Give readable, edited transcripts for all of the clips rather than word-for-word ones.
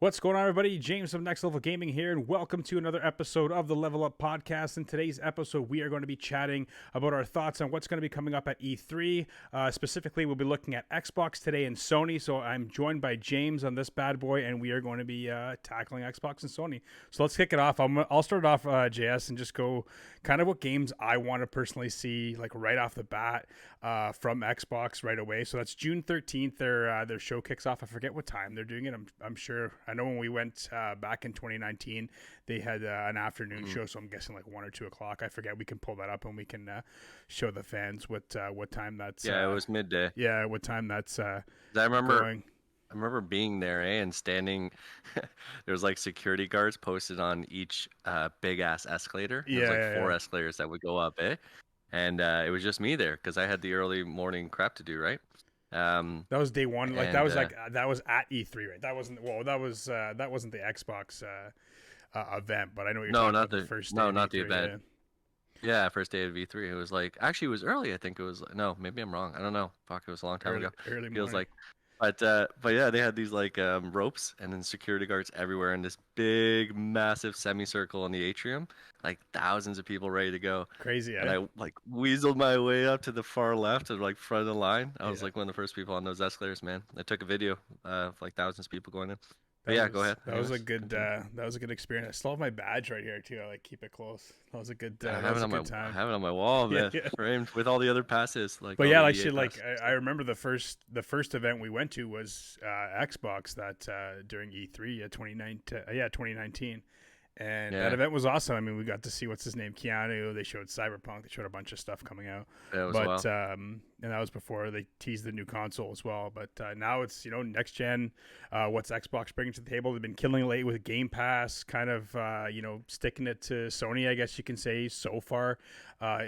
What's going on, everybody? James from Next Level Gaming here, and welcome to another episode of the Level Up Podcast. In today's episode, we are going to be chatting about our thoughts on what's going to be coming up at E3. Specifically, we'll be looking at Xbox today and Sony. So I'm joined by James on this bad boy, and we are going to be tackling Xbox and Sony. So let's kick it off. I'll start off, JS, and just go kind of what games I want to personally see, like right off the bat from Xbox right away. So that's June 13th. Their show kicks off. I forget what time they're doing it. I'm sure. I know when we went back in 2019, they had an afternoon show, so I'm guessing like 1 or 2 o'clock. I forget. We can pull that up and we can show the fans what time that's. Yeah, it was midday. Yeah, what time that's. I remember. Going. I remember being there, and standing. There was like security guards posted on each big ass escalator. There was like four escalators that would go up, and it was just me there because I had the early morning crap to do, right? That was day one. Like that was that was at E3, right? That wasn't that wasn't the Xbox event, but I know you're talking about the first day. No, not the event. Yeah, first day of E3. It was like actually it was early. I think it was no, maybe I'm wrong. I don't know. Fuck, it was a long time ago. Early morning. Feels like. But yeah, they had these like ropes and then security guards everywhere in this big, massive semicircle in the atrium, like thousands of people ready to go. Crazy, And I like weaseled my way up to the far left of like front of the line. I was like one of the first people on those escalators, man. I took a video of like thousands of people going in. But yeah, go ahead. That was a good experience. I still have my badge right here too. I like keep it close. That was a good time. I have it on my wall, man, framed with all the other passes. Like, but yeah, like shit. Like I remember the first event we went to was Xbox that during E3 2019. And that event was awesome. I mean, we got to see what's his name, Keanu. They showed Cyberpunk. They showed a bunch of stuff coming out. And that was before they teased the new console as well. But now it's next gen. What's Xbox bringing to the table? They've been killing late with Game Pass, kind of sticking it to Sony, I guess you can say so far,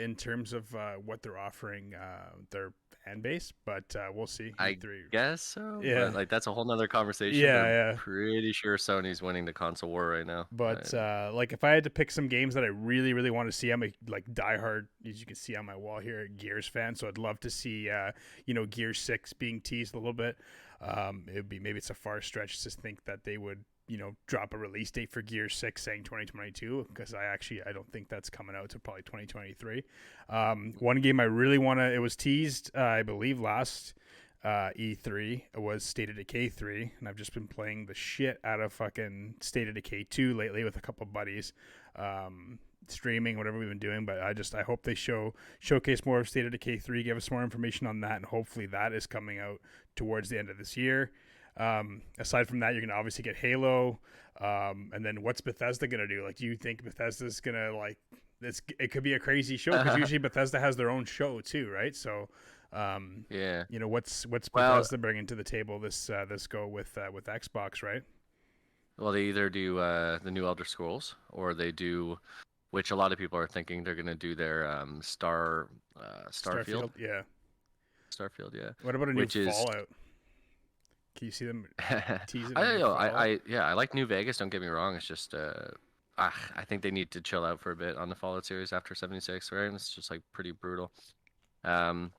in terms of what they're offering their fan base. But we'll see. I guess so. Yeah, but, like that's a whole nother conversation. Yeah. Pretty sure Sony's winning the console war right now. But like if I had to pick some games that I really, really want to see, I'm a like diehard, as you can see on my wall here, Gears fan. So I'd love to see Gears 6 being teased a little bit. It would be, maybe it's a far stretch to think that they would drop a release date for Gears 6 saying 2022, because I don't think that's coming out to probably 2023. One game I really want to, it was teased I believe last E3, was State of Decay 3, and I've just been playing the shit out of fucking State of Decay 2 lately with a couple buddies, streaming, whatever we've been doing. But I hope they showcase more of State of Decay 3, give us more information on that, and hopefully that is coming out towards the end of this year. Aside from that, you're gonna obviously get Halo, and then what's Bethesda gonna do? Like, do you think Bethesda's gonna it could be a crazy show, because usually Bethesda has their own show too, right? So what's Bethesda bringing to the table this go with Xbox, right? Well, they either do the new Elder Scrolls, or they do, which a lot of people are thinking they're gonna do their Starfield. Yeah. Starfield, yeah. What about a new Fallout? Can you see them teasing? I like New Vegas. Don't get me wrong. It's just I think they need to chill out for a bit on the Fallout series after 76, right? It's just like pretty brutal. And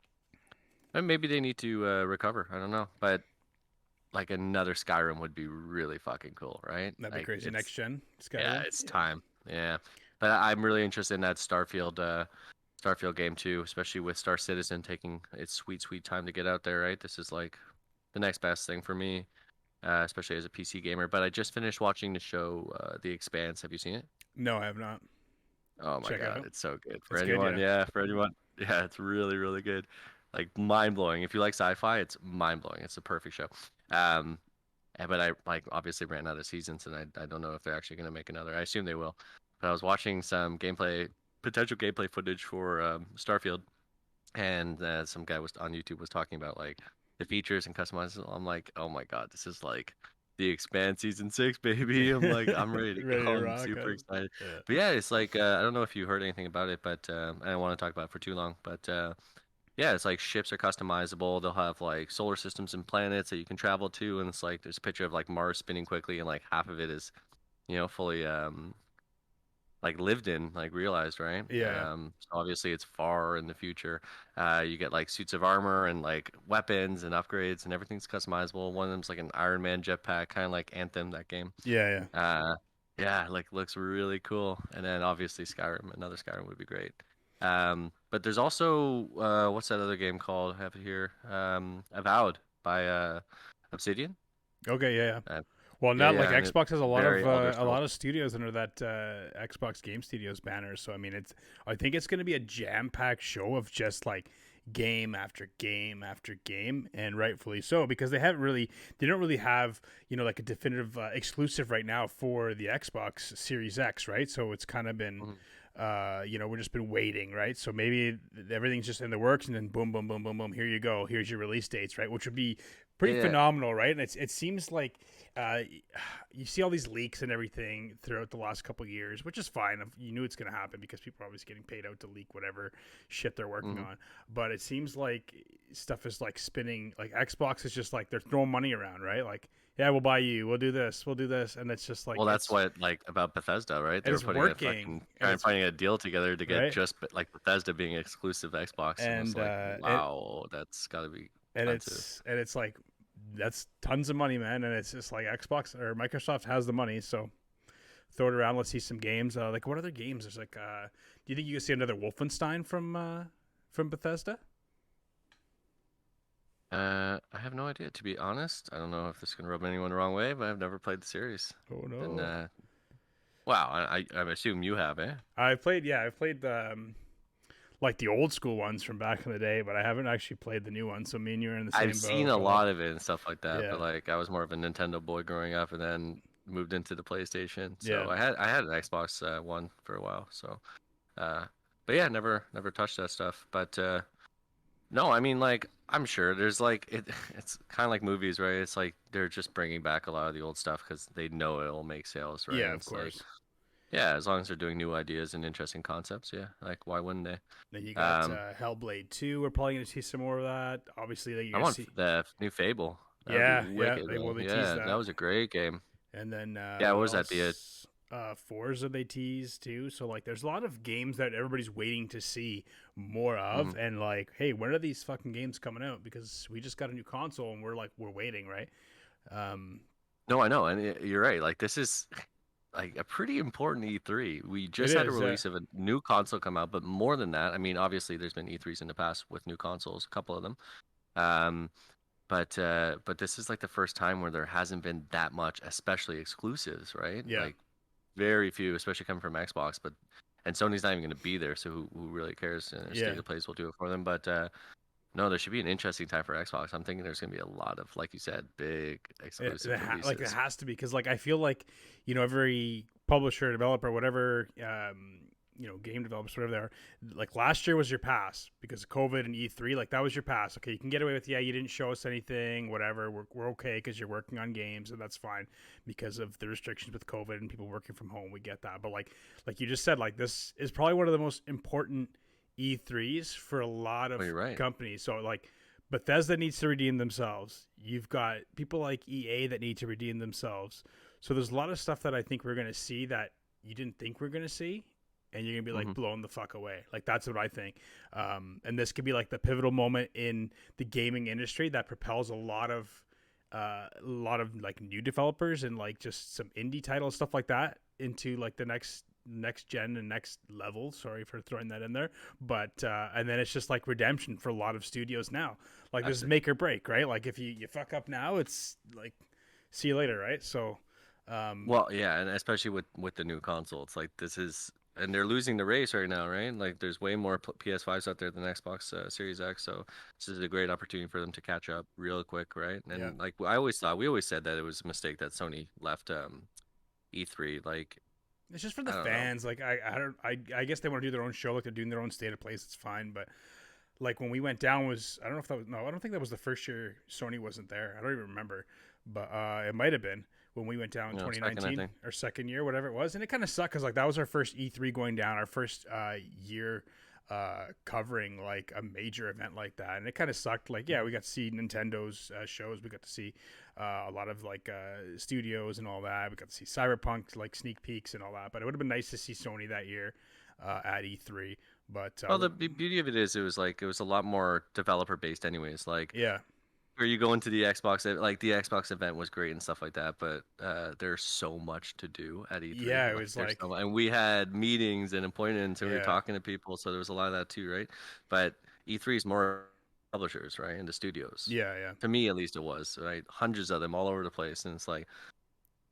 maybe they need to recover. I don't know, but like another Skyrim would be really fucking cool, right? That'd be crazy. Next gen Skyrim. Yeah, it's time. Yeah, but I'm really interested in that Starfield game too, especially with Star Citizen taking its sweet time to get out there, right? This is like the next best thing for me, especially as a PC gamer. But I just finished watching the show, The Expanse. Have you seen it? No, I have not. Oh my god, it's so good for anyone. Yeah, for anyone. Yeah, it's really, really good. Like mind blowing. If you like sci-fi, it's mind blowing. It's a perfect show. But I obviously ran out of seasons, and I don't know if they're actually going to make another. I assume they will. But I was watching some potential gameplay footage for Starfield, and some guy was on YouTube was talking about like the features and customization. I'm like, oh my god, this is like The Expanse season 6, baby. I'm like, I'm ready to go. I'm super excited. Yeah. But yeah, it's like I don't know if you heard anything about it, but I don't want to talk about it for too long. But yeah, it's like ships are customizable. They'll have like solar systems and planets that you can travel to, and it's like there's a picture of like Mars spinning quickly, and like half of it is, fully like lived in, like realized, right? Yeah. So obviously it's far in the future. You get like suits of armor and like weapons and upgrades and everything's customizable. One of them's like an Iron Man jetpack, kind of like Anthem, that game. Yeah. Yeah. Uh, yeah, like looks really cool. And then obviously Skyrim, another Skyrim would be great. But there's also what's that other game called? I have it here. Avowed by Obsidian. Okay. Yeah. Yeah. Uh, Well, yeah, now like yeah, and it's Xbox has very Elder a lot Scrolls. of studios under that Xbox Game Studios banner. So I mean, I think it's going to be a jam packed show of just like game after game after game, and rightfully so because they don't really have like a definitive exclusive right now for the Xbox Series X, right? So it's kind of been. Mhm. We've just been waiting, right? So maybe everything's just in the works, and then boom, boom, boom, boom, boom. Here you go. Here's your release dates, right? Which would be pretty Yeah, phenomenal, right? And it seems like uh, you see all these leaks and everything throughout the last couple of years, which is fine. You knew it's going to happen because people are always getting paid out to leak whatever shit they're working mhm. on. But it seems like stuff is like spinning. Like Xbox is just like they're throwing money around, right? Like, yeah, we'll buy you. We'll do this. We'll do this, and it's just like Well, that's what like about Bethesda, right? They were it's putting a working, fucking trying finding a deal together to get right, just like Bethesda being exclusive to Xbox, and it's and like, wow, that's got to be expensive. and it's like that's tons of money, man. And it's just like Xbox or Microsoft has the money, so throw it around. Let's see some games. Like what other games? There's like, do you think you can see another Wolfenstein from Bethesda? I have no idea, to be honest. I don't know if this can rub anyone the wrong way, but I've never played the series. Oh And no, wow, I assume you have, eh? I've played like the old school ones from back in the day, but I haven't actually played the new ones. So me and you are in the I've same seen boat. a But like, lot of it and stuff like that, yeah, but like I was more of a Nintendo boy growing up, and then moved into the PlayStation. yeah, So I had an Xbox One for a while. So, uh, but yeah, never touched that stuff. But no, I mean, like, I'm sure there's like it's kind of like movies, right? It's like they're just bringing back a lot of the old stuff because they know it'll make sales, right? yeah, And of it's like, course. yeah, as long as they're doing new ideas and interesting concepts, yeah, like why wouldn't they? Then you got Um, Hellblade 2. We're probably going to see some more of that. Obviously, like, you're I going to want see. the new Fable. That would be Yeah, yeah. wicked, Well, man. they teased Yeah, that that. was a great game. And then Yeah, what what was that? The else? Forza they teased too. So like, there's a lot of games that everybody's waiting to see more of. mhm. And like, hey, when are these fucking games coming out? Because we just got a new console and we're waiting, right? Um, No, I know, and you're right. Like this is like a pretty important E3. We it just had a is. release of a new console come out, but more than that, I mean, obviously there's been E3s in the past with new consoles, a couple of them. Um, but this is like the first time where there hasn't been that much, especially exclusives, right? Yeah, Like very few, especially coming from Xbox, but and Sony's not even going to be there, so who really cares? State yeah. of Plays will do it for them, but no, there should be an interesting time for Xbox. I'm thinking there's going to be a lot of, like you said, big exclusive Like it releases. has to be because like I feel like every publisher, developer, whatever, game developers, whatever they are, like last year was your pass because of COVID and E3. Like that was your pass. Okay, you can get away with you didn't show us anything, whatever. We're okay because you're working on games and that's fine because of the restrictions with COVID and people working from home. We get that, but like you just said, like this is probably one of the most important E3s for a lot Oh, of you're right. companies. So like Bethesda needs to redeem themselves. You've got people like EA that need to redeem themselves. So there's a lot of stuff that I think we're going to see that you didn't think we're going to see. And you're going to be like Hmm. blown the fuck away. Like that's what I think. And this could be like the pivotal moment in the gaming industry that propels a lot of like new developers and like just some indie titles, stuff like that into like the next gen and next level. Sorry for throwing that in there, but and then it's just like redemption for a lot of studios now. Like this That's is it. make or break, right? Like if you fuck up now, it's like see you later, right? So, Well, yeah, and especially with the new console, it's like this is, and they're losing the race right now, right? Like there's way more PS5s out there than Xbox Series X, so this is a great opportunity for them to catch up real quick, right? yeah, And like I always thought, we always said that it was a mistake that Sony left E3. Like it's just for the I don't know. fans. Like I guess they want to do their own show, like they're doing their own state of place. It's fine, but like when we went down was I don't know if that was no, I don't think that was the first year Sony wasn't there. I don't even remember, but it might have been when we went down in Second, I 2019 think. or second year, whatever it was, and it kind of sucked because like that was our first E3 going down, our first year covering like a major event like that, and it kind of sucked. Like, yeah, we got to see Nintendo's shows, we got to see a lot of like studios and all that. We got to see Cyberpunk like sneak peeks and all that, but it would have been nice to see Sony that year at E3. But Well, the beauty of it is, it was a lot more developer based, anyways. Like, yeah, where you go into the Xbox, like the Xbox event was great and stuff like that, but there's so much to do at E3. yeah, it Like, was like, and we had meetings and appointments, and we were yeah, talking to people, so there was a lot of that too, right? But E3 is more publishers, right, and the studios. yeah, yeah. To me, at least, it was right. Hundreds of them all over the place, and it's like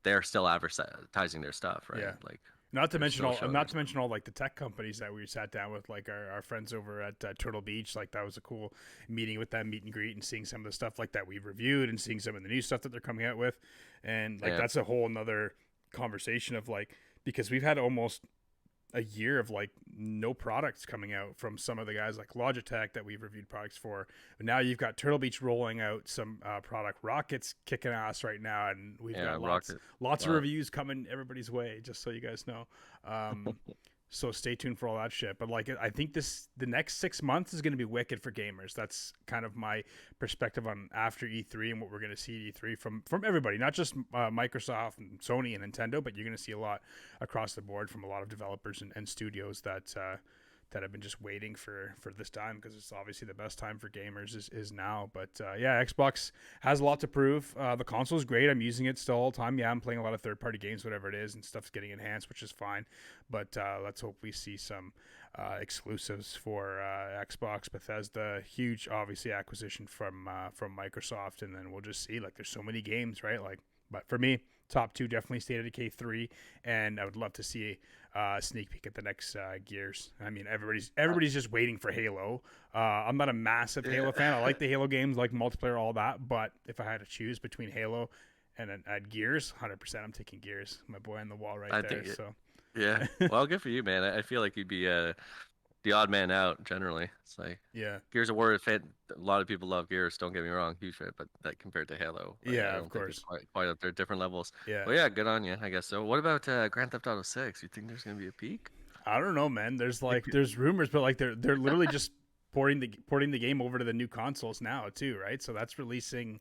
they're still advertising their stuff, right? Yeah. Like, Not to they're mention still all, showing their not to stuff. mention all like the tech companies that we sat down with, like our friends over at Turtle Beach. Like that was a cool meeting with them, meet and greet, and seeing some of the stuff like that we've reviewed, and seeing some of the new stuff that they're coming out with, and like Yeah, that's a whole another conversation of like, because we've had almost a year of like no products coming out from some of the guys like Logitech that we've reviewed products for. But now you've got Turtle Beach rolling out some product. Rocket's kicking ass right now, and we've yeah, got Rocket. lots of reviews coming everybody's way. Just so you guys know. So stay tuned for all that shit. But like, I think the next 6 months is going to be wicked for gamers. That's kind of my perspective on after E3 and what we're going to see at E3 from everybody, not just Microsoft and Sony and Nintendo, but you're going to see a lot across the board from a lot of developers and studios that have been just waiting for this time, because it's obviously the best time for gamers is now. But yeah, Xbox has a lot to prove. The console is great. I'm using it still all the time. Yeah, I'm playing a lot of third-party games, whatever it is, and stuff's getting enhanced, which is fine. But let's hope we see some exclusives for Xbox. Bethesda, huge, obviously, acquisition from Microsoft, and then we'll just see. Like, there's so many games, right? Like, but for me, top two definitely State of Decay 3, and I would love to see sneak peek at the next Gears. I mean, everybody's just waiting for Halo. I'm not a massive Halo fan. I like the Halo games, like multiplayer, all that. But if I had to choose between Halo and at Gears, 100%, I'm taking Gears. My boy on the wall right there. So Yeah. Well, good for you, man. I feel like you'd be the odd man out generally. It's like yeah, Gears of War fan. A lot of people love Gears. Don't get me wrong, huge fan. But like compared to Halo, like, I yeah, of don't think it's course, quite up there. Different levels. yeah. Well, yeah, good on you. I guess so. What about Grand Theft Auto 6? You think there's gonna be a peak? I don't know, man. There's rumors, but like they're literally just porting the game over to the new consoles now too, right? So that's releasing.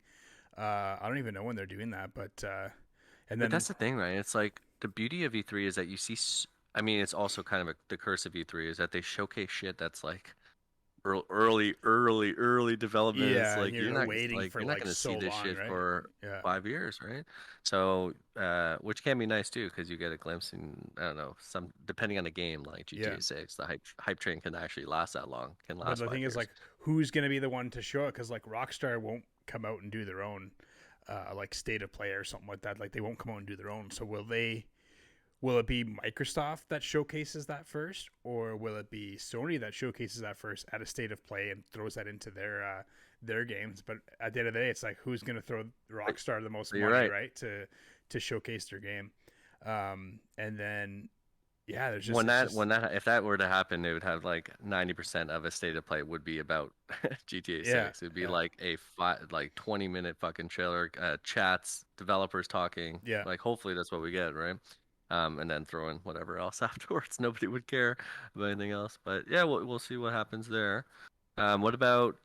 I don't even know when they're doing that, but and But then that's the thing, right? It's like the beauty of E3 is that you see. I mean, it's also kind of the curse of E3 is that they showcase shit that's like early development. It's yeah, like you're waiting for you're not like gonna so see this long, shit right? for Yeah, 5 years, right? So, which can be nice too, because you get a glimpse in, I don't know, some depending on the game, like yeah. GTA 6, the hype train can actually last that long, can But last the five thing is, years. like, who's gonna be the one to show it? Because like Rockstar won't come out and do their own, like state of play or something like that. Like they won't come out and do their own. So will they? Will it be Microsoft that showcases that first, or will it be Sony that showcases that first at a state of play and throws that into their games? But at the end of the day, it's like who's going to throw Rockstar the most So you're money, right. right, to showcase their game? And then yeah, there's just it's just When that if that were to happen, it would have like 90% of a state of play would be about GTA yeah, 6. It'd be yeah, like like 20-minute fucking trailer, chats, developers talking. yeah. Like hopefully that's what we get, right? And then throw in whatever else afterwards. Nobody would care about anything else. But yeah, we'll see what happens there. What about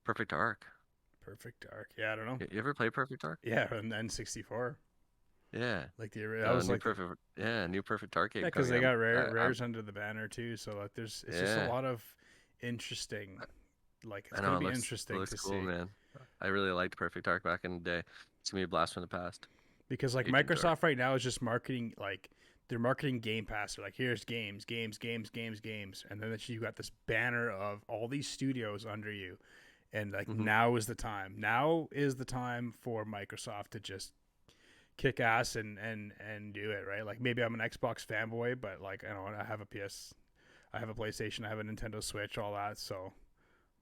Perfect Dark? Perfect Dark. Yeah, I don't know. You ever play Perfect Dark? Yeah, and N64. Yeah. Like that was like New Perfect Dark yeah, game because coming they up. got rares under the banner too. So like it's just a Yeah. lot of interesting. Like it's I know gonna it be looks interesting to cool, see. man. I really liked Perfect Dark back in the day. It's gonna be a blast from the past. Because like Future Dark. Microsoft right now is just marketing like they're marketing Game Pass. They're like, here's games, and then you got this banner of all these studios under you, and like Hmm. now is the time. Now is the time for Microsoft to just kick ass and do it right. Like maybe I'm an Xbox fanboy, but like I don't. I have a PS, I have a PlayStation, I have a Nintendo Switch, all that. So,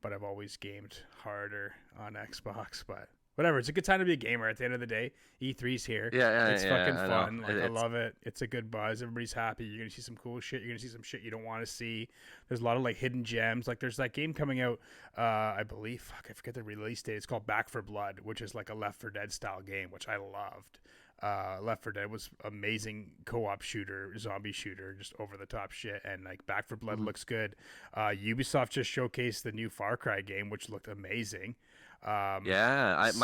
but I've always gamed harder on Xbox, but whatever. It's a good time to be a gamer. At the end of the day, E3's here. It's fucking I know. fun. Like I love it. It's a good buzz. Everybody's happy. You're gonna see some cool shit. You're gonna see some shit you don't want to see. There's a lot of like hidden gems. Like there's that game coming out. I believe. Fuck, I forget the release date. It's called Back for Blood, which is like a Left 4 Dead style game, which I loved. Left 4 Dead was amazing co-op shooter, zombie shooter, just over the top shit. And like Back 4 Blood looks good. Ubisoft just showcased the new Far Cry game, which looked amazing. Yeah, So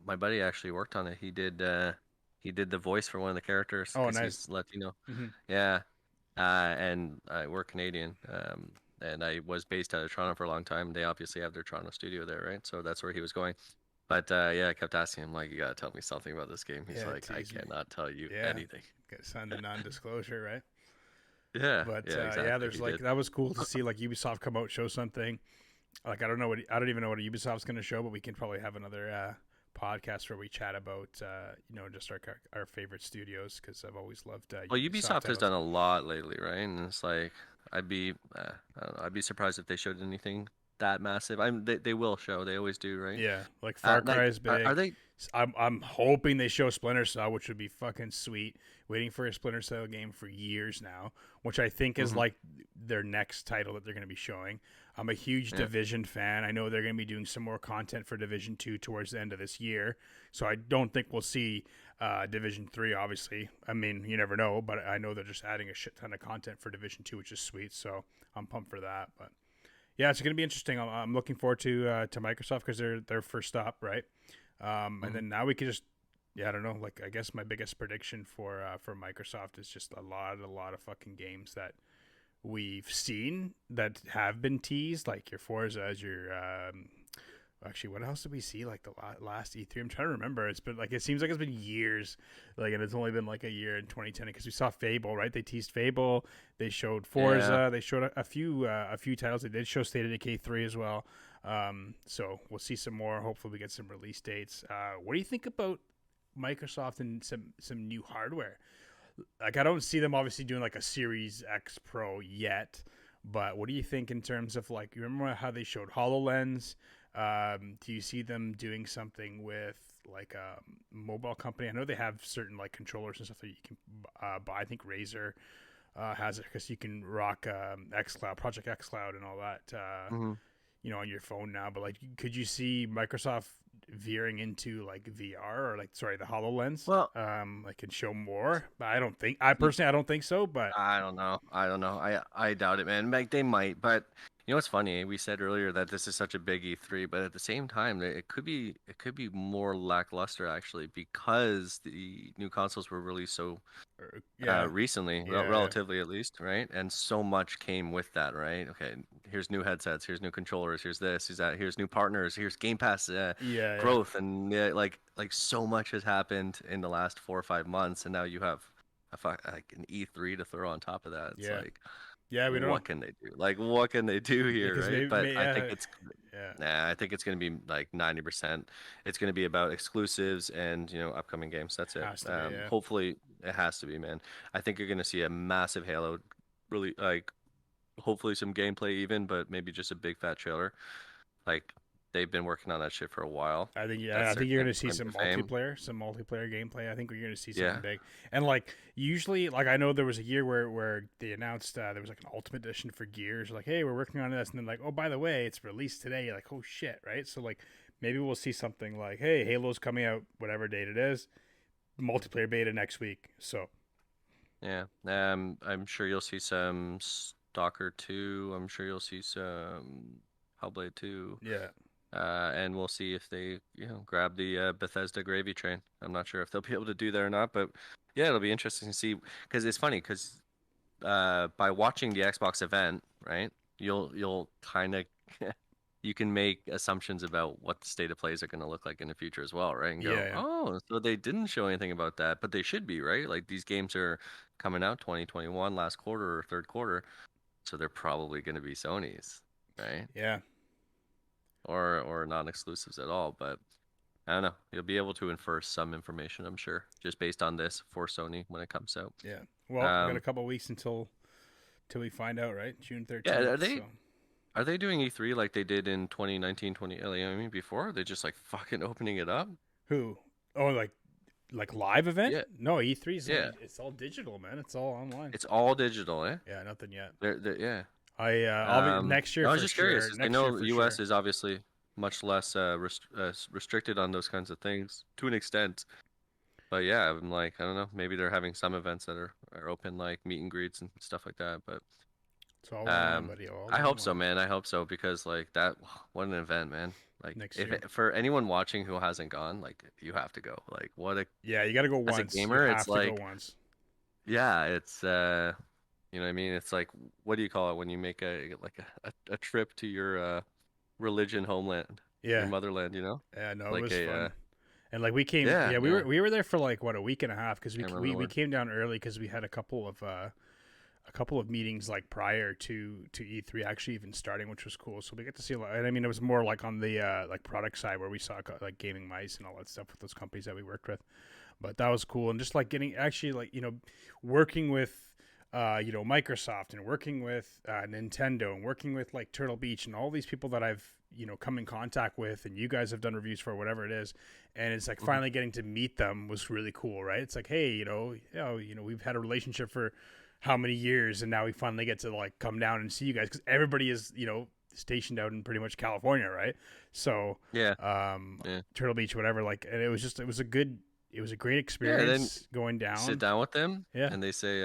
my buddy actually worked on it. He did the voice for one of the characters oh, because nice. he's Latino. Hmm. Yeah, and we're Canadian. And I was based out of Toronto for a long time. They obviously have their Toronto studio there, right? So that's where he was going. But yeah, I kept asking him like, you gotta tell me something about this game. He's Yeah, like, I tease me. cannot tell you Yeah, anything. signed the non-disclosure, right? Yeah, But yeah, yeah, exactly. there's He like did. that was cool to see like Ubisoft come out, show something. Like I don't even know what Ubisoft's going to show, but we can probably have another podcast where we chat about just our favorite studios, because I've always loved Well, Ubisoft Ubisoft has titles. done a lot lately, right? And it's like I don't know, I'd be surprised if they showed anything that massive. They will show. They always do, right? Yeah, like Far Cry Like is are big. they? I'm hoping they show Splinter Cell, which would be fucking sweet. Waiting for a Splinter Cell game for years now, which I think is Hmm. like their next title that they're going to be showing. I'm a huge Yeah. Division fan. I know they're going to be doing some more content for Division 2 towards the end of this year. So I don't think we'll see Division 3, obviously. I mean, you never know, but I know they're just adding a shit ton of content for Division 2, which is sweet. So I'm pumped for that. But yeah, it's going to be interesting. I'm looking forward to Microsoft because they're first up, right? And Hmm. then now we can just, yeah, I don't know. Like, I guess my biggest prediction for Microsoft is just a lot of fucking games that we've seen that have been teased, like your Forza's, your actually, what else did we see like the last E3? I'm trying to remember. It's been like it seems like it's been years, like, and it's only been like a year in 2010 because we saw Fable, right? They teased Fable. They showed Yeah. Forza. They showed a few titles. They did show State of Decay 3 as well. So we'll see some more. Hopefully, we get some release dates. What do you think about Microsoft and some new hardware? Like, I don't see them obviously doing like a Series X Pro yet, but what do you think in terms of, like, you remember how they showed HoloLens? Do you see them doing something with like a mobile company? I know they have certain like controllers and stuff that you can buy. I think Razer has it because you can rock XCloud, Project XCloud, and all that. Hmm. On your phone now. But like, could you see Microsoft veering into like VR, or like, sorry, the HoloLens? Well, Like, can show more. But I personally, I don't think so. But I don't know. I don't know. I doubt it, man. Like they might, but you know what's funny? We said earlier that this is such a big E3, but at the same time, it could be more lackluster actually because the new consoles were released so yeah, recently, yeah, relatively at least, right? And so much came with that, right? Okay, here's new headsets, here's new controllers, here's this, here's that, here's new partners, here's Game Pass yeah, growth, and yeah, like so much has happened in the last 4 or 5 months, and now you have like an E3 to throw on top of that. It's yeah, like, yeah. We don't know. what can they do? Like, what can they do Yeah, here, because right? But I think yeah, it's yeah. Nah, I think it's going to be like 90%. It's going to be about exclusives and, upcoming games. That's it. Has to be, yeah. Hopefully it has to be, man. I think you're going to see a massive Halo, really, like, hopefully some gameplay even, but maybe just a big fat trailer. Like, they've been working on that shit for a while. I think, yeah, That's I their think you're gonna see claim to some fame. multiplayer gameplay. I think we're gonna see something Yeah. big. And like, usually, like, I know there was a year where they announced there was like an Ultimate Edition for Gears. Like, hey, we're working on this, and then like, oh, by the way, it's released today. You're like, oh shit, right? So like, maybe we'll see something like, hey, Halo's coming out whatever date it is, multiplayer beta next week. So Yeah. I'm sure you'll see some Stalker 2. I'm sure you'll see some Hellblade 2. yeah, And we'll see if they, grab the Bethesda gravy train. I'm not sure if they'll be able to do that or not, but yeah, it'll be interesting to see. Because it's funny, because by watching the Xbox event, right, you'll kind of you can make assumptions about what the state of plays are going to look like in the future as well, right? And yeah, go, yeah. oh, so they didn't show anything about that, but they should be, right? Like these games are coming out 2021 last quarter or third quarter, so they're probably going to be Sony's, right? Yeah. Or non-exclusives at all, but I don't know. You'll be able to infer some information, I'm sure, just based on this for Sony when it comes out. Yeah. Well, we got a Um, couple weeks until we find out, right? June yeah, 13th. So are they doing E3 like they did in 2019, 20, I mean, before? Are they just like fucking opening it up? who? Oh, like live event? Yeah, No, E3 is yeah. only, it's all digital, man. It's all online. It's all digital, eh? Yeah, nothing yet. Yeah. I'll be next year I was for just curious, sure. 'cause I Next year know for US sure. is obviously much less restricted on those kinds of things to an extent. But yeah, I'm like, I don't know, maybe they're having some events that are open, like meet and greets and stuff like that. But It's all one one, um, buddy. All I one hope so, one. man. I hope so because like that, what an event, man. Like Next if year. for anyone watching who hasn't gone, like you have to go. Like what a Yeah, you got to go as a once. You gamer, it's have to go like once. yeah, it's you know what I mean? It's like what do you call it when you make a like a trip to your religion homeland, your Yeah. motherland, you know? Yeah, no, it Like was a fun. And like we came, yeah, yeah, we yeah. were there for like what, a week and a half because Can't remember the we word. came down early because we had a couple of meetings like prior to E3 actually even starting, which was cool. So we get to see a lot. And I mean, it was more like on the like product side where we saw like gaming mice and all that stuff with those companies that we worked with. But that was cool, and just like getting actually like working with Microsoft and working with Nintendo and working with like Turtle Beach and all these people that I've come in contact with, and you guys have done reviews for whatever it is, and it's like Hmm. finally getting to meet them was really cool, right? It's like, hey, we've had a relationship for how many years, and now we finally get to like come down and see you guys because everybody is stationed out in pretty much California, right? So Yeah, um, yeah. Turtle Beach, whatever, like, and it was a great Yeah, then experience going sit down. down with them Yeah, and they say,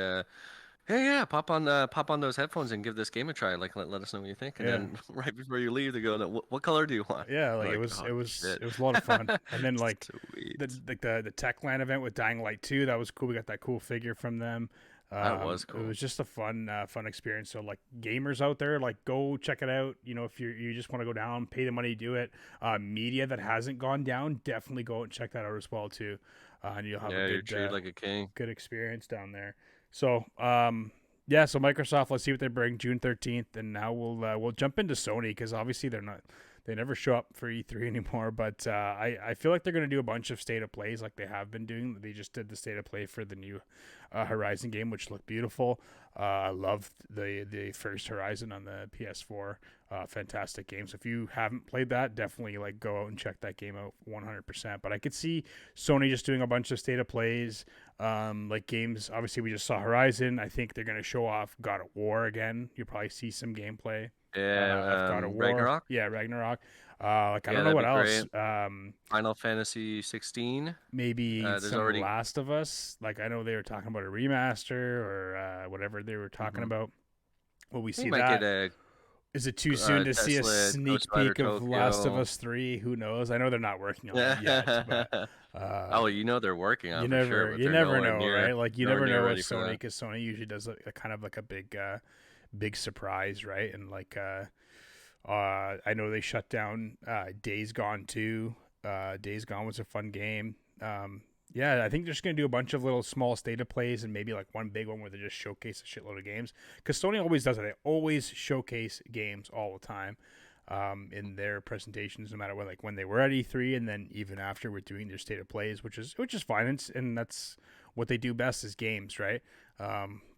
"Hey, yeah, pop on those headphones and give this game a try. Like, let us know what you think." And yeah. then right before you leave, they go, "No, what color do you want?" Yeah, I'm like like, "Oh shit, it was a lot of fun. And then like sweet." the Techland event with Dying Light 2, that was cool. We got that cool figure from them. That was It cool. was just a fun experience. So like gamers out there, like go check it out. If you just want to go down, pay the money to do it. Media that hasn't gone down, definitely go and check that out as well too. And you'll have a Yeah, you're treated like a king. good experience down there. So yeah, so Microsoft, let's see what they bring June 13th, and now we'll jump into Sony because obviously they never show up for E3 anymore. But I feel like they're going to do a bunch of state of plays like they have been doing. They just did the state of play for the new Horizon game, which looked beautiful. I loved the first Horizon on the PS4. Fantastic game. So if you haven't played that, definitely like go out and check that game out 100%. But I could see Sony just doing a bunch of state of plays, like games. Obviously, we just saw Horizon. I think they're going to show off God of War again. You'll probably see some gameplay of Yeah, God of War. Ragnarok. Yeah, Ragnarok. Like I Yeah, don't know that'd what be else. great. Final Fantasy 16. Maybe There's some already. Last of Us. Like I know they were talking about a remaster or whatever they were talking Mhm. about. Will we We see might get that? a Is it too soon to see a Tesla Ghost sneak Rider peek of Last of Tokyo. Us 3? Who knows? I know they're not working on it yet, but Oh, you know they're working on it for sure, but you they're never know, right? Like you nowhere never near know with ready for Sony that. because Sony usually does a kind of like a big surprise, right? And like I know they shut down Days Gone too. Days Gone was a fun game. Yeah, I think they're just gonna do a bunch of little small state of plays and maybe like one big one where they just showcase a shitload of games. Because Sony always does it. They always showcase games all the time in their presentations, no matter when they were at E3 and then even after we're doing their state of plays, which is fine. And that's what they do best is games, right?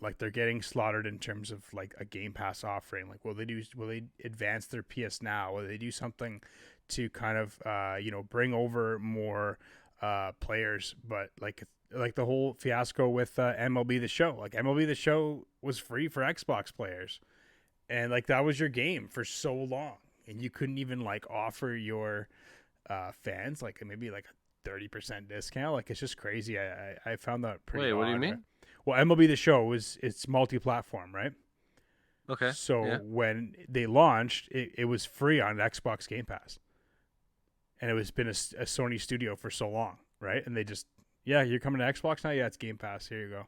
Like they're getting slaughtered in terms of like a Game Pass offering. Like, will they advance their PS Now? Will they do something to kind of bring over more players? But like the whole fiasco with MLB The Show. Like MLB The Show was free for Xbox players, and like that was your game for so long, and you couldn't even like offer your fans like maybe like a 30% discount. Like it's just crazy. I found that pretty Wait, what do you odd, right? mean? Well, MLB The Show it's multi-platform, right? Okay, So yeah. when they launched, it was free on Xbox Game Pass, and it was been a Sony studio for so long, right? And they just, yeah, you're coming to Xbox now. Yeah, it's Game Pass. Here you go,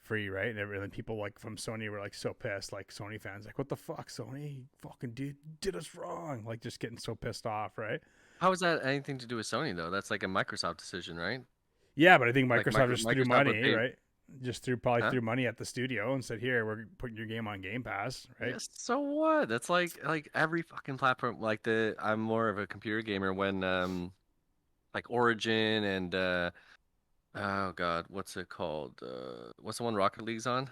free, right? And then people like from Sony were like so pissed, like Sony fans, like, what the fuck, Sony, you fucking did us wrong, like just getting so pissed off, right? How is that anything to do with Sony though? That's like a Microsoft decision, right? Yeah, but I think Like Microsoft just threw Microsoft would money, pay, right? Just probably huh? threw money at the studio and said, here, we're putting your game on Game Pass, right? Yes. So what? That's like every fucking platform. Like I'm more of a computer gamer when like Origin and oh God, what's it called? What's the one Rocket League's on?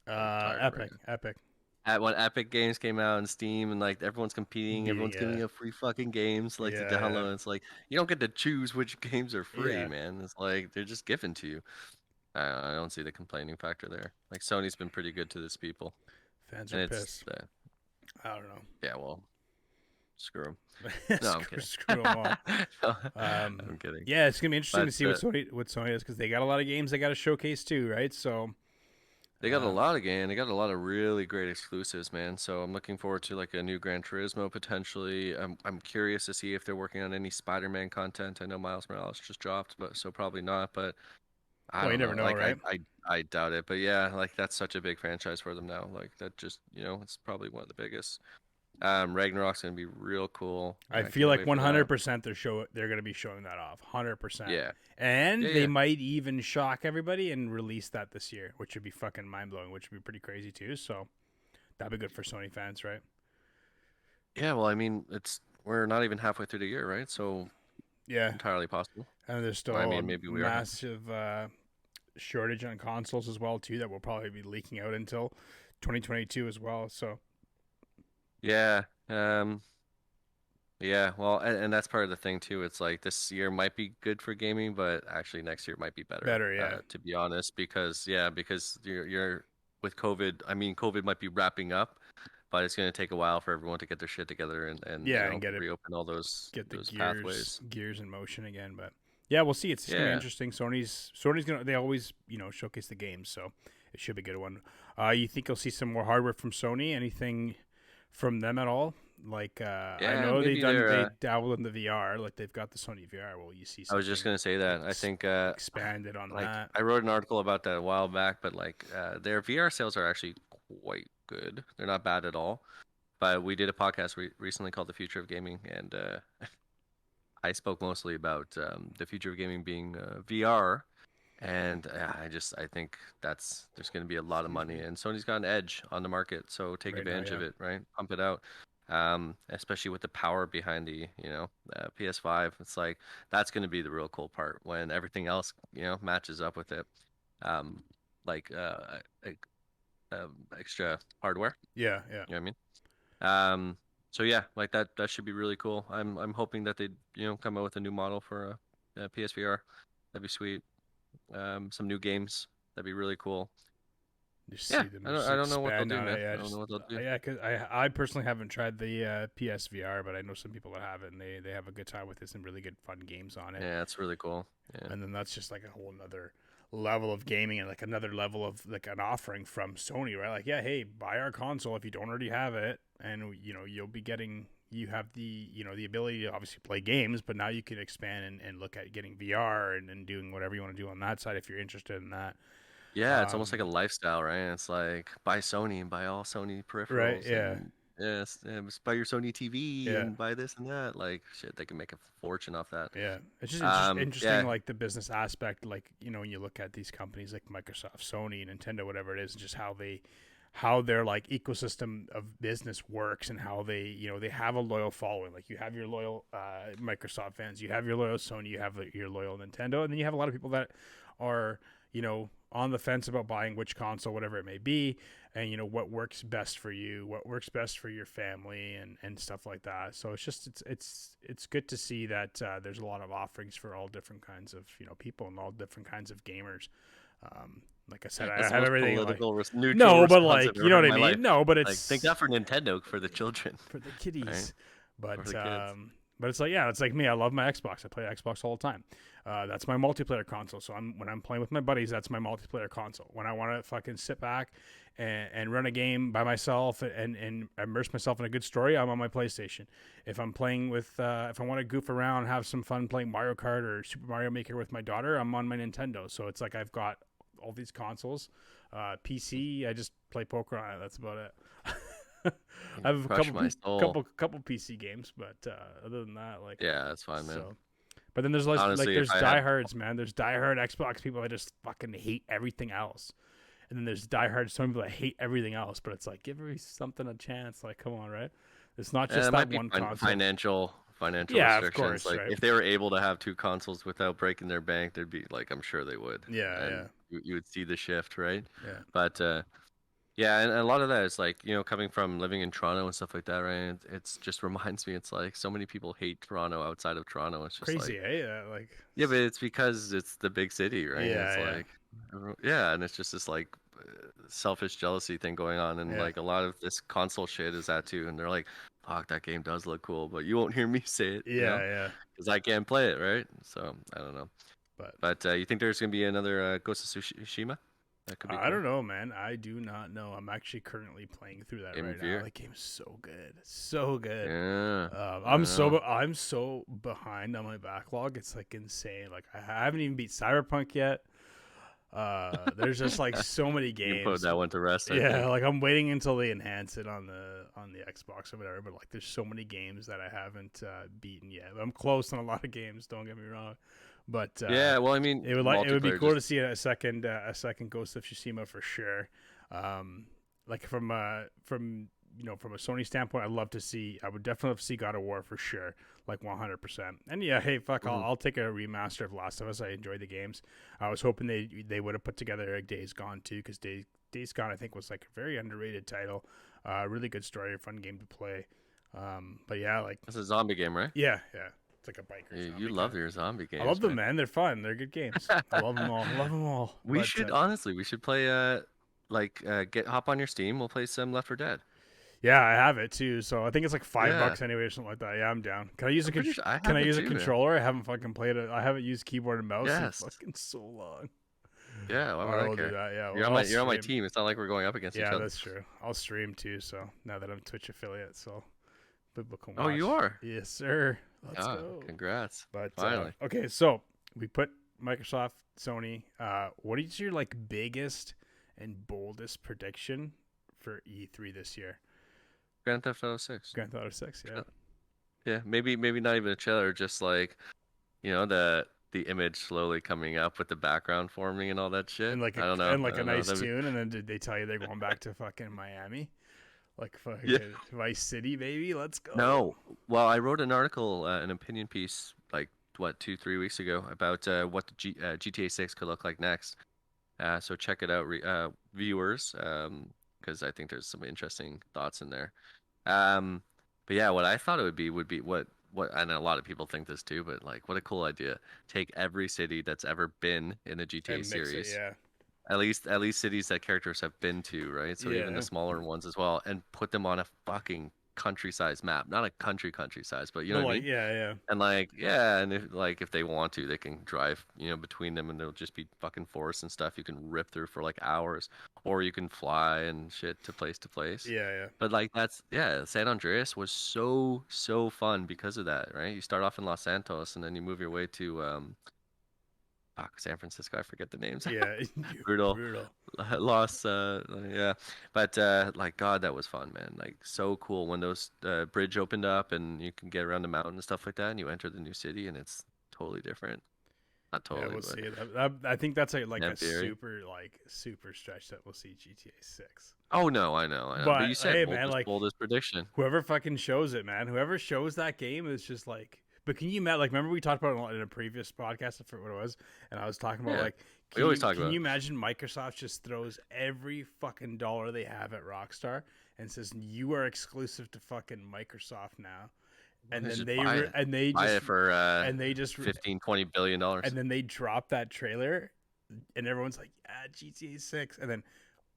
I'm tired Epic, already. Epic At when Epic Games came out and Steam and like everyone's competing, beating, everyone's giving yeah, you free fucking games like to yeah, download. It's like you don't get to choose which games are yeah, free, yeah. man. It's like they're just given to you. I don't see the complaining factor there. Like Sony's been pretty good to this people, Fans are and it's pissed. I don't know. yeah, well, screw them. No, I'm kidding. Screw them all. No, I'm kidding. Yeah, it's gonna be interesting But to see what Sony does, because they got a lot of games they got to showcase too, right? So they got a lot of games. They got a lot of really great exclusives, man. So I'm looking forward to like a new Gran Turismo potentially. I'm curious to see if they're working on any Spider-Man content. I know Miles Morales just dropped, but so probably not. But I well, you don't never know. know, Like right? I doubt it. But yeah, like that's such a big franchise for them now. Like that just it's probably one of the biggest. Ragnarok's gonna be real cool. I I feel can't like wait for that. 100% they're going to be showing that off, 100%, Yeah, and yeah, they yeah. might even shock everybody and release that this year, which would be fucking mind blowing, which would be pretty crazy too. So that'd be good for Sony fans, right? Yeah, well, I mean, we're not even halfway through the year, right? So Yeah, entirely possible. and there's Well, I still a mean, maybe we are halfway. massive shortage on consoles as well too that will probably be leaking out until 2022 as well. So Yeah, yeah. Well, and that's part of the thing too. It's like this year might be good for gaming, but actually next year might be better. better, yeah, To be honest, because you're with COVID. I mean, COVID might be wrapping up, but it's going to take a while for everyone to get their shit together and yeah, and get it, reopen all those get the pathways. gears in motion again. But yeah, we'll see. It's just gonna be Yeah. interesting. Sony's gonna, they always showcase the games, so it should be a good one. You think you'll see some more hardware from Sony? Anything from them at all? Like I Yeah, know maybe they they're. dabbled in the VR, like they've got the Sony VR. Will you see I was just something gonna say that. I think expanded on like that? I wrote an article about that a while back, but like their VR sales are actually quite good. They're not bad at all. But we did a podcast recently called "The Future of Gaming," and I spoke mostly about the future of gaming being VR. And I think there's going to be a lot of Excuse money, me. and Sony's got an edge on the market, so take Right now, advantage yeah. of it, right? Pump it out, especially with the power behind the PS5. It's like that's going to be the real cool part when everything else matches up with it, um, like extra hardware. Yeah, yeah. You know what I mean? Um, so yeah, like that should be really cool. I'm hoping that they come out with a new model for a PSVR. That'd be sweet. Some new games. That'd be really cool. Just Yeah, see them I don't just I don't know what they'll expand do, on it. man. Yeah, I don't know just what they'll do. yeah, because I personally haven't tried the PSVR, but I know some people that have it, and they have a good time with it. Some really good fun games on it. Yeah, it's really cool. Yeah. And then that's just like a whole another level of gaming, and like another level of like an offering from Sony, right? Like, yeah, hey, buy our console if you don't already have it, and you'll be getting, you have the the ability to obviously play games, but now you can expand and look at getting VR and doing whatever you want to do on that side if you're interested in that. Yeah, it's almost like a lifestyle, right? It's like buy Sony and buy all Sony Right? peripherals Yeah. and yes, and just buy your Sony TV Yeah. and buy this and that. Like shit, they can make a fortune off that. Yeah, it's just interesting, Yeah, like the business aspect, like when you look at these companies like Microsoft, Sony, Nintendo, whatever it is, just how their like ecosystem of business works, and how they they have a loyal following. Like you have your loyal Microsoft fans, you have your loyal Sony, you have your loyal Nintendo, and then you have a lot of people that are on the fence about buying which console, whatever it may be, and what works best for you, what works best for your family, and stuff like that. So it's just it's good to see that there's a lot of offerings for all different kinds of people and all different kinds of gamers. Like I said, I that's the have most everything like neutral no, but response I've like ever know heard what in I my life. mean. No, but Like, thank it's God for Nintendo for the children, for the right? kiddies. For But the kids. it's like, yeah, it's like me. I love my Xbox. I play Xbox all the time. That's my multiplayer console. So when I'm playing with my buddies, that's my multiplayer console. When I want to fucking sit back and run a game by myself and immerse myself in a good story, I'm on my PlayStation. If I'm playing with, if I want to goof around, have some fun playing Mario Kart or Super Mario Maker with my daughter, I'm on my Nintendo. So it's like I've got all these consoles. PC, I just play poker on it. That's about it. I have a Crush my soul. couple PC games, but other than that, like Yeah, that's fine, man. so. But then there's like Honestly, if there's I had diehards, man. There's diehard Xbox people that just fucking hate everything else, and then there's diehard some people that hate everything else. But it's like, give every something a chance. Like, come on, right? It's not just it that might be one console. financial Yeah, of restrictions. course, Like right? if they were able to have two consoles without breaking their bank, they'd be like, I'm sure they would, Yeah, and yeah, you would see the shift, right? yeah. But yeah, and a lot of that is like coming from living in Toronto and stuff like that, right? It's just reminds me, it's like so many people hate Toronto outside of Toronto. It's just like Crazy, eh? Yeah, like yeah, but it's because it's the big city, right? yeah, It's yeah. like yeah, and it's just this like selfish jealousy thing going on, and like a lot of this console shit is that too. And they're like, "Fuck, that game does look cool," but you won't hear me say it, Yeah. because I can't play it, right? So I don't know. But you think there's gonna be another Ghost of Tsushima? That could be I cool. don't know, man. I do not know. I'm actually currently playing through that right now. That game is so good, so good. Yeah. I'm so behind on my backlog. It's like insane. Like I haven't even beat Cyberpunk yet. There's just like so many games. You put that one to rest. Yeah, like I'm waiting until they enhance it on the Xbox or whatever. But like, there's so many games that I haven't beaten yet. I'm close on a lot of games. Don't get me wrong. But yeah, well, I mean, it would be cool to see a second Ghost of Tsushima for sure. Like from a Sony standpoint, I would definitely love to see God of War for sure, like 100%. And yeah, hey, fuck, I'll take a remaster of Last of Us. I enjoyed the games. I was hoping they would have put together a Days Gone too, because Days Gone I think was like a very underrated title, really good story, fun game to play. But yeah, like it's a zombie game, right? Yeah. It's like a biker. You love your zombie games. I love them, man. They're fun. They're good games. I love them all. We should play hop on your Steam. We'll play some Left 4 Dead. Yeah, I have it too. So I think it's like $5 anyway or something like that. Yeah, I'm down. Can I use a controller? I haven't fucking played it. I haven't used keyboard and mouse in fucking so long. Yeah, why would I care? Do that. Yeah, you're on my team. It's not like we're going up against each other. Yeah, that's true. I'll stream too. So now that I'm Twitch affiliate, so people can watch. Oh, you are? Yes, sir. Let's go. Congrats. But finally. Okay, so we put Microsoft, Sony. What is your like biggest and boldest prediction for E3 this year? Grand Theft Auto 6. Grand Theft Auto 6, yeah. Yeah, maybe not even a trailer, just like, the image slowly coming up with the background forming and all that shit. And like I don't know. And like a nice tune, and then did they tell you they're going back to fucking Miami? Like fucking Vice City, baby. Let's go. No. Well, I wrote an article, an opinion piece, like, 2-3 weeks ago about what the GTA 6 could look like next. So check it out, viewers, because I think there's some interesting thoughts in there. But yeah, what I thought it would be what, and a lot of people think this too, but like, what a cool idea. Take every city that's ever been in the GTA series. At least cities that characters have been to, right? So even the smaller ones as well, and put them on a fucking country-size map, not a country-size, but you know what I mean? Yeah. And if they want to, they can drive, between them, and there'll just be fucking forests and stuff you can rip through for like hours, or you can fly and shit to place to place. Yeah. But like San Andreas was so fun because of that, right? You start off in Los Santos, and then you move your way to San Francisco. I forget the names. Yeah, brutal. Lost. Yeah, but like, God, that was fun, man. Like, so cool when those bridge opened up and you can get around the mountain and stuff like that, and you enter the new city, and it's totally different. Not totally. Yeah, we'll see. I think that's a super stretch that we'll see GTA 6. Oh no, I know. But you said, hey, man, boldest prediction. Whoever fucking shows it, man. Whoever shows that game is just like. But can you imagine? Like, remember we talked about it in a previous podcast, I forget what it was, and I was talking about can you imagine Microsoft just throws every fucking dollar they have at Rockstar and says you are exclusive to fucking Microsoft now, and then they buy it for $15-20 billion, and then they drop that trailer, and everyone's like, GTA 6, and then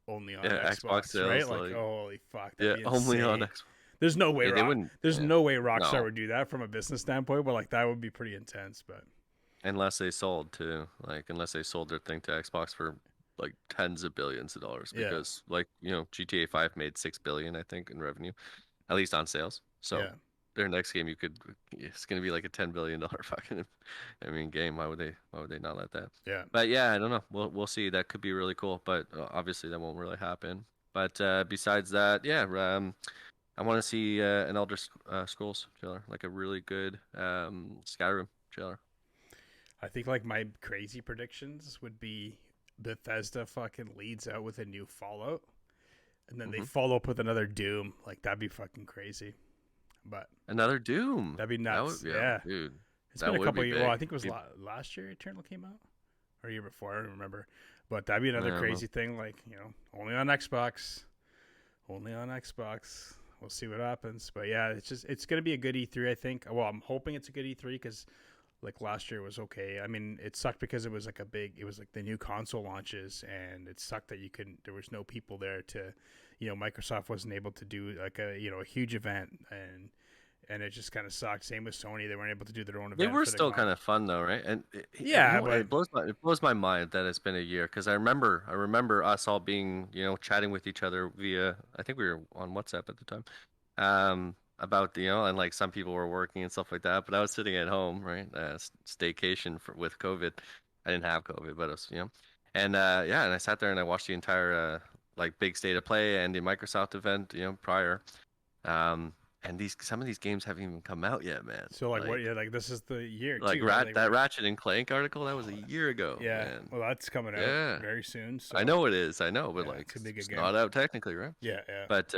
only on Xbox sales, right? Like, holy fuck, only on Xbox. There's no way. No way Rockstar would do that from a business standpoint, but like that would be pretty intense. But unless they sold their thing to Xbox for like tens of billions of dollars, because GTA 5 made $6 billion, I think, in revenue, at least on sales. So their next game, it's gonna be like a $10 billion fucking, game. Why would they not let that? Yeah. But yeah, I don't know. We'll see. That could be really cool, but obviously that won't really happen. But besides that, I want to see an Elder Scrolls trailer, like a really good Skyrim trailer. I think like my crazy predictions would be Bethesda fucking leads out with a new Fallout, and then they follow up with another Doom. Like, that'd be fucking crazy. But another Doom, that'd be nuts. Dude. It's been a couple years. Well, I think it was last year Eternal came out, or year before. I don't remember. But that'd be another crazy thing. Like, only on Xbox. We'll see what happens. But yeah, it's going to be a good E3, I think. Well, I'm hoping it's a good E3 because Like last year was okay. I mean, it sucked because it was like it was like the new console launches, and it sucked that there was no people there to, Microsoft wasn't able to do like a huge event, and it just kind of sucked. Same with Sony; they weren't able to do their own event. They were still kind of fun though, right? And but it blows my mind that it's been a year, because I remember us all being, chatting with each other via, I think we were on WhatsApp at the time, about and like some people were working and stuff like that, but I was sitting at home, right, staycation with COVID. I didn't have COVID, but it was, and yeah, and I sat there and I watched the entire like big state of play and the Microsoft event, prior. And some of these games haven't even come out yet, man. So like what? Yeah, like this is the year like too. Right? that Ratchet and Clank article, that was a year ago. Yeah, man. well, that's coming out very soon. So. I know it is. I know, but yeah, like it's not out technically, right? Yeah. But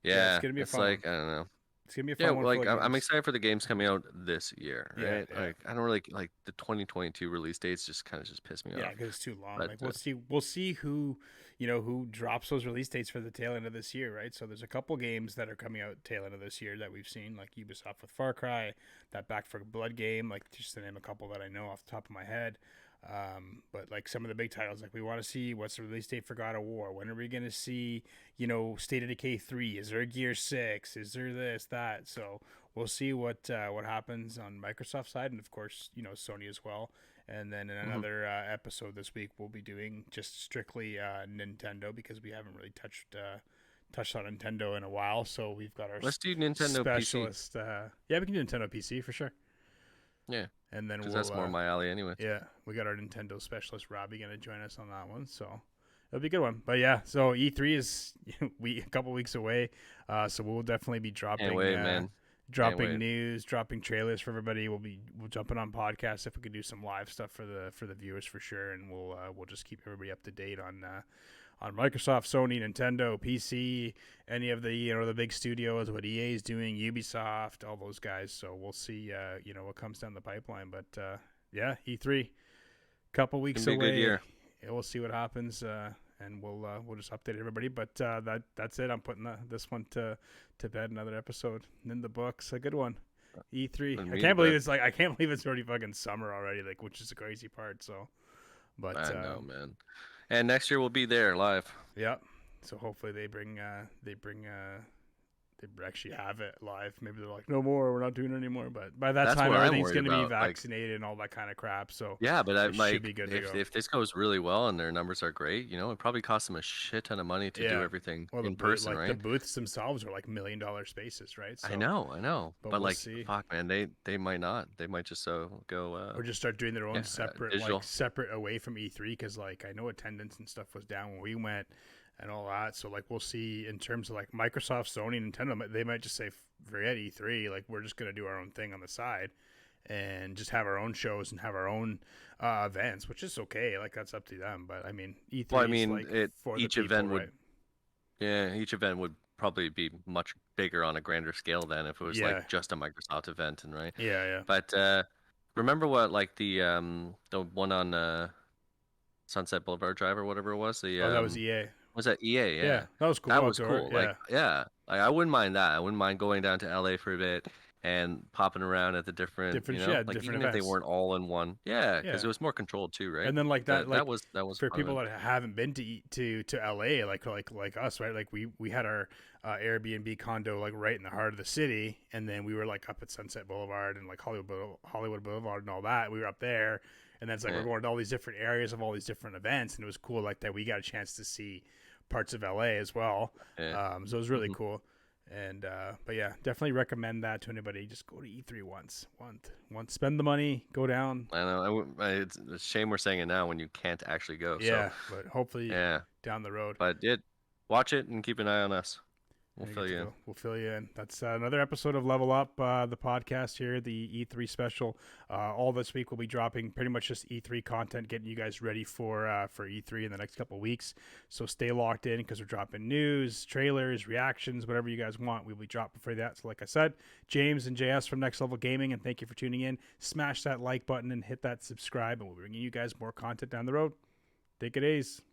it's gonna be a fun like one. I don't know. It's gonna be a fun one. Like I'm excited for the games coming out this year, right? Yeah. Like I don't really like the 2022 release dates. Just kind of piss me off. Yeah, because it's too long. But, like we'll see who who drops those release dates for the tail end of this year, right? So there's a couple games that are coming out tail end of this year that we've seen, like Ubisoft with Far Cry, that Back 4 Blood game, like just to name a couple that I know off the top of my head. But like some of the big titles, like we want to see what's the release date for God of War. When are we going to see, State of Decay 3? Is there a Gear 6? Is there this, that? So we'll see what happens on Microsoft's side, and of course, Sony as well. And then in another episode this week, we'll be doing just strictly Nintendo, because we haven't really touched on Nintendo in a while. So we've got our let's do Nintendo specialist. PC. Yeah, we can do Nintendo PC for sure. Yeah. And then that's more my alley anyway. Yeah, we got our Nintendo specialist Robbie going to join us on that one, so it'll be a good one. But yeah, so E3 is a couple weeks away, so we'll definitely be dropping news, dropping trailers for everybody. We'll jumping on podcasts if we could do some live stuff for the viewers for sure, and we'll just keep everybody up to date on Microsoft, Sony, Nintendo, PC, any of the the big studios, what EA is doing, Ubisoft, all those guys. So we'll see what comes down the pipeline. But yeah, E3, couple weeks away. Good year. Yeah, we'll see what happens, and we'll just update everybody. But that's it. I'm putting this one to bed. Another episode in the books. A good one. E3. I can't believe it's already fucking summer already. Like, which is the crazy part. So, but I know, man. And next year we'll be there live. Yeah. So hopefully they actually have it live. Maybe they're like, no more, we're not doing it anymore. But by that time, everything's going to be vaccinated and all that kind of crap. So yeah, but should be good to go. If this goes really well and their numbers are great, it probably costs them a shit ton of money to do everything in person, right? The booths themselves are like $1 million spaces, right? So, I know. But we'll like, see. fuck, man, they might not. They might just go or just start doing their own separate away from E3, because like I know attendance and stuff was down when we went. And all that, so like we'll see in terms of like Microsoft, Sony, Nintendo. They might just say, forget E3, like we're just gonna do our own thing on the side, and just have our own shows and have our own events, which is okay. Like that's up to them. But I mean, E3. Well, I mean, each event would. Yeah, each event would probably be much bigger on a grander scale than if it was like just a Microsoft event, and right. Yeah. But remember what like the one on Sunset Boulevard Drive or whatever it was. That was EA. Was that EA? Yeah, that was cool. That was cool. Like, like I wouldn't mind that. I wouldn't mind going down to LA for a bit and popping around at the different like different even events. if they weren't all in one. Yeah, because it was more controlled too, right? And then like that was for fun, people that haven't been to LA, like us, right? Like we had our Airbnb condo like right in the heart of the city, and then we were like up at Sunset Boulevard and like Hollywood Boulevard and all that. We were up there. And then it's like we're going to all these different areas of all these different events, and it was cool like that. We got a chance to see parts of LA as well. So it was really cool. And but yeah, definitely recommend that to anybody. Just go to E3 once, spend the money, go down. I know. It's a shame we're saying it now when you can't actually go. Yeah, but hopefully down the road. But watch it and keep an eye on us. We'll fill you in. We'll fill you in. That's another episode of Level Up, the podcast here, the E3 special. All this week we'll be dropping pretty much just E3 content, getting you guys ready for E3 in the next couple of weeks. So stay locked in because we're dropping news, trailers, reactions, whatever you guys want. We'll be dropping for that. So like I said, James and JS from Next Level Gaming, and thank you for tuning in. Smash that like button and hit that subscribe, and we'll be bringing you guys more content down the road. Take it easy.